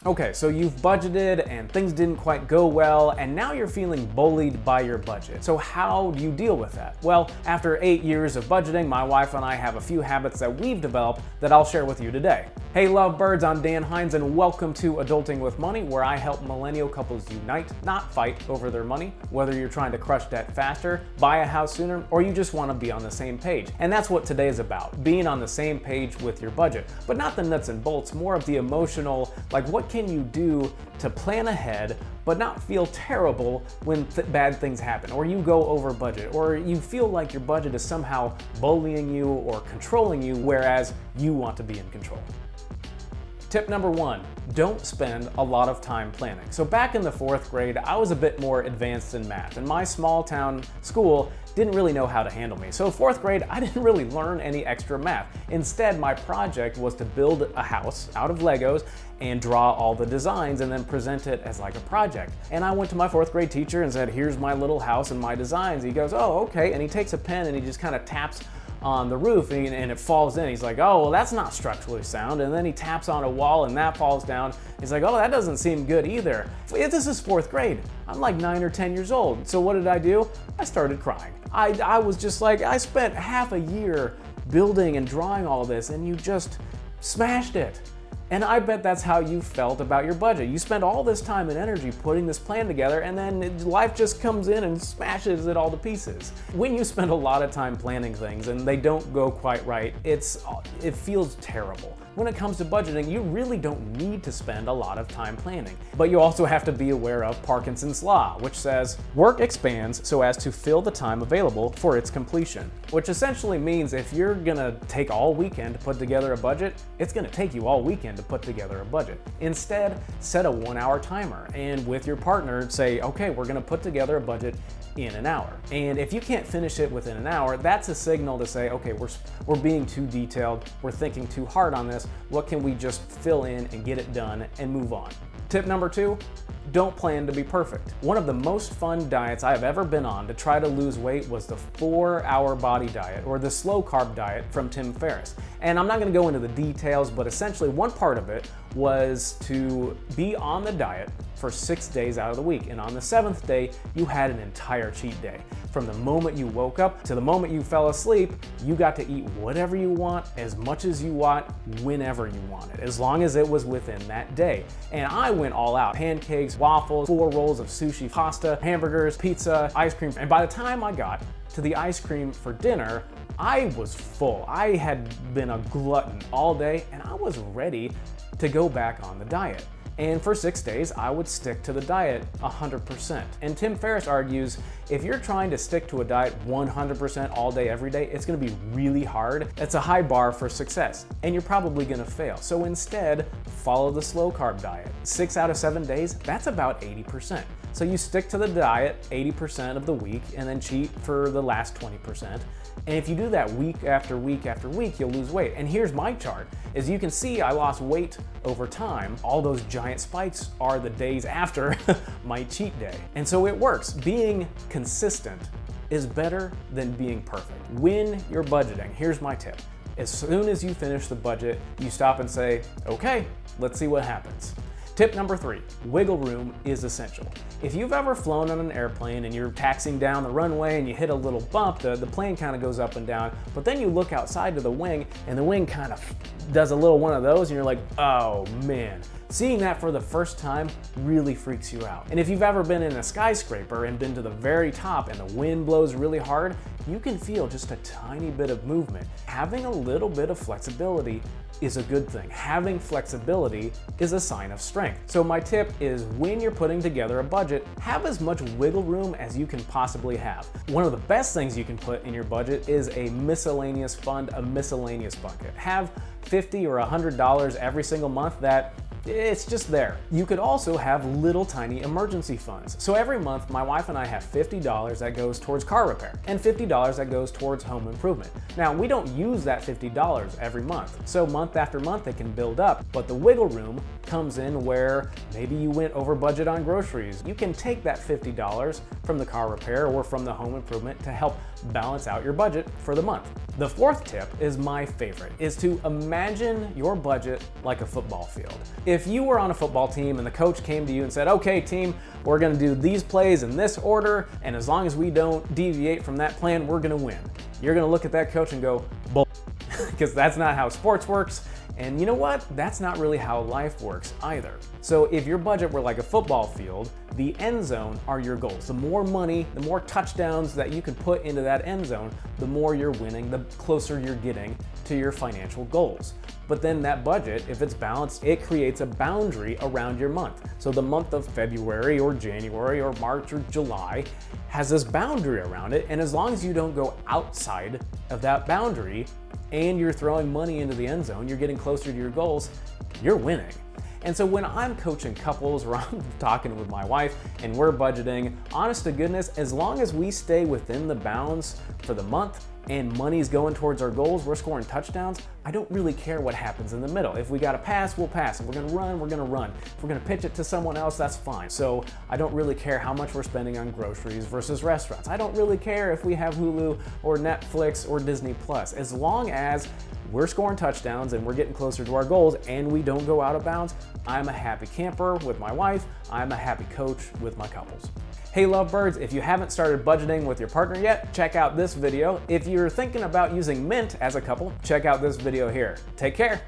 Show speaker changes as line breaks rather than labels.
Okay, so you've budgeted and things didn't quite go well, and now you're feeling bullied by your budget. So how do you deal with that? Well, after 8 years of budgeting, my wife and I have a few habits that we've developed that I'll share with you today. Hey lovebirds, I'm Dan Hinz and welcome to Adulting with Money, where I help millennial couples unite, not fight over their money, whether you're trying to crush debt faster, buy a house sooner, or you just want to be on the same page. And that's what today is about, being on the same page with your budget. But not the nuts and bolts, more of the emotional, like what can you do to plan ahead but not feel terrible when bad things happen, or you go over budget, or you feel like your budget is somehow bullying you or controlling you, whereas you want to be in control. Tip number 1, don't spend a lot of time planning. So back in the 4th grade, I was a bit more advanced in math, and my small town school didn't really know how to handle me. So 4th grade, I didn't really learn any extra math. Instead, my project was to build a house out of Legos and draw all the designs and then present it as like a project. And I went to my 4th grade teacher and said, here's my little house and my designs. He goes, oh, okay. And he takes a pen and he just kind of taps on the roof and it falls in. He's like, oh, well, that's not structurally sound. And then he taps on a wall and that falls down. He's like, oh, that doesn't seem good either. This is 4th grade. I'm like 9 or 10 years old. So what did I do? I started crying. I was just like, I spent half a year building and drawing all this and you just smashed it. And I bet that's how you felt about your budget. You spent all this time and energy putting this plan together and then life just comes in and smashes it all to pieces. When you spend a lot of time planning things and they don't go quite right, it feels terrible. When it comes to budgeting, you really don't need to spend a lot of time planning. But you also have to be aware of Parkinson's Law, which says, work expands so as to fill the time available for its completion. Which essentially means if you're gonna take all weekend to put together a budget, it's gonna take you all weekend to put together a budget. Instead, set a 1-hour timer and with your partner say, okay, we're gonna put together a budget in an hour. And if you can't finish it within an hour, that's a signal to say, okay, we're being too detailed, we're thinking too hard on this, what can we just fill in and get it done and move on? Tip number 2, don't plan to be perfect. One of the most fun diets I have ever been on to try to lose weight was the 4-hour body diet, or the slow carb diet from Tim Ferriss. And I'm not gonna go into the details, but essentially one part of it was to be on the diet for 6 days out of the week. And on the 7th day, you had an entire cheat day. From the moment you woke up to the moment you fell asleep, you got to eat whatever you want, as much as you want, whenever you want it, as long as it was within that day. And I went all out. Pancakes, waffles, 4 rolls of sushi, pasta, hamburgers, pizza, ice cream. And by the time I got to the ice cream for dinner, I was full. I had been a glutton all day and I was ready to go back on the diet. And for 6 days, I would stick to the diet 100%. And Tim Ferriss argues, if you're trying to stick to a diet 100% all day, every day, it's gonna be really hard. It's a high bar for success, and you're probably gonna fail. So instead, follow the slow carb diet. 6 out of 7 days, that's about 80%. So you stick to the diet 80% of the week and then cheat for the last 20%. And if you do that week after week after week, you'll lose weight. And here's my chart. As you can see, I lost weight over time. All those giant spikes are the days after my cheat day. And so it works. Being consistent is better than being perfect. When you're budgeting, here's my tip. As soon as you finish the budget, you stop and say, okay, let's see what happens. Tip number 3, wiggle room is essential. If you've ever flown on an airplane and you're taxiing down the runway and you hit a little bump, the plane kind of goes up and down, but then you look outside to the wing and the wing kind of does a little one of those and you're like, oh man. Seeing that for the first time really freaks you out. And if you've ever been in a skyscraper and been to the very top and the wind blows really hard, you can feel just a tiny bit of movement. Having a little bit of flexibility is a good thing. Having flexibility is a sign of strength. So my tip is when you're putting together a budget, have as much wiggle room as you can possibly have. One of the best things you can put in your budget is a miscellaneous fund, a miscellaneous bucket. Have $50 or $100 every single month that it's just there. You could also have little tiny emergency funds. So every month, my wife and I have $50 that goes towards car repair and $50 that goes towards home improvement. Now, we don't use that $50 every month. So month after month, it can build up, but the wiggle room comes in where maybe you went over budget on groceries. You can take that $50 from the car repair or from the home improvement to help balance out your budget for the month. The fourth tip is my favorite, is to imagine your budget like a football field. If you were on a football team and the coach came to you and said, okay team, we're gonna do these plays in this order, and as long as we don't deviate from that plan, we're gonna win. You're gonna look at that coach and go, bull, because that's not how sports works. And you know what? That's not really how life works either. So if your budget were like a football field, the end zone are your goals. The more money, the more touchdowns that you can put into that end zone, the more you're winning, the closer you're getting to your financial goals. But then that budget, if it's balanced, it creates a boundary around your month. So the month of February or January or March or July has this boundary around it, and as long as you don't go outside of that boundary and you're throwing money into the end zone, you're getting closer to your goals, you're winning. And so when I'm coaching couples or I'm talking with my wife and we're budgeting, honest to goodness, as long as we stay within the bounds for the month and money's going towards our goals, we're scoring touchdowns, I don't really care what happens in the middle. If we got to pass, we'll pass. If we're going to run, we're going to run. If we're going to pitch it to someone else, that's fine. So I don't really care how much we're spending on groceries versus restaurants. I don't really care if we have Hulu or Netflix or Disney Plus. As long as we're scoring touchdowns and we're getting closer to our goals and we don't go out of bounds, I'm a happy camper with my wife. I'm a happy coach with my couples. Hey lovebirds, if you haven't started budgeting with your partner yet, check out this video. If you're thinking about using Mint as a couple, check out this video here. Take care.